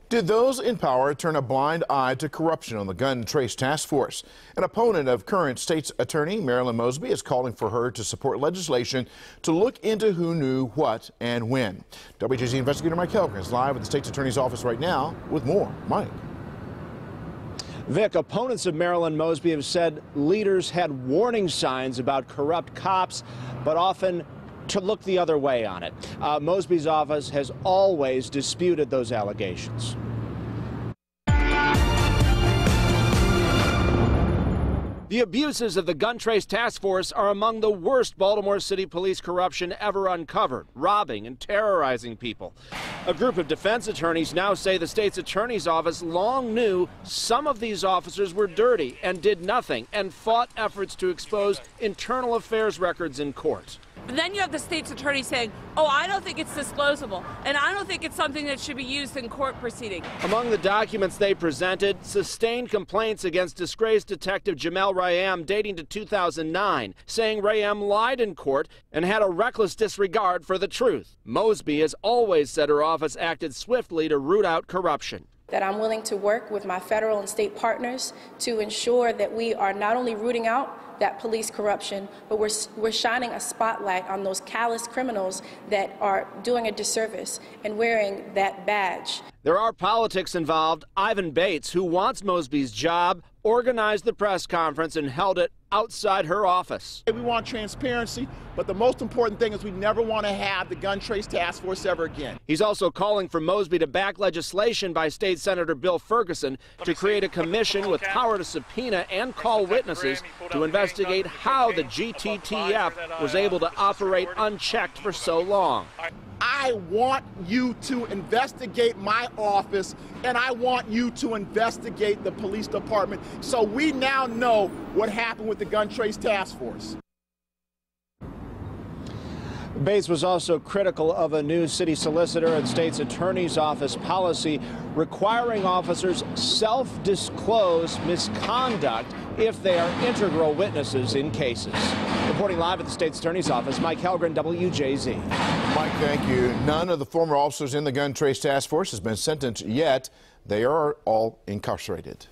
Did those in power turn a blind eye to corruption on the gun trace task force? An opponent of current state's attorney Marilyn Mosby is calling for her to support legislation to look into who knew what and when. WJZ investigator Mike Helgren is live at the state's attorney's office right now with more. Mike. Vic, opponents of Marilyn Mosby have said leaders had warning signs about corrupt cops, but often to look the other way on it. Mosby's office has always disputed those allegations. The abuses of the gun trace task force are among the worst Baltimore City police corruption ever uncovered, robbing and terrorizing people. A group of defense attorneys now say the state's attorney's office long knew some of these officers were dirty and did nothing and fought efforts to expose internal affairs records in court. But then you have the state's attorney saying, oh, I don't think it's disclosable, and I don't think it's something that should be used in court proceeding. Among the documents they presented, sustained complaints against disgraced Detective Jamel Rayam dating to 2009, saying Rayam lied in court and had a reckless disregard for the truth. Mosby has always said her office acted swiftly to root out corruption. That I'm willing to work with my federal and state partners to ensure that we are not only rooting out that police corruption, but we're shining a spotlight on those callous criminals that are doing a disservice and wearing that badge. There are politics involved. Ivan Bates, who wants Mosby's job, organized the press conference and held it outside her office. We want transparency, but the most important thing is we never want to have the gun trace task force ever again. He's also calling for Mosby to back legislation by State Senator Bill Ferguson to create a commission with power to subpoena and call witnesses to investigate how the GTTF was able to operate unchecked for so long. I want you to investigate my office, and I want you to investigate the police department so we now know what happened with the gun trace task force. Bates was also critical of a new city solicitor and state's attorney's office policy requiring officers self-disclose misconduct if they are integral witnesses in cases. Reporting live at the state's attorney's office, Mike Helgren, WJZ. Mike, thank you. None of the former officers in the gun trace task force has been sentenced yet. They are all incarcerated.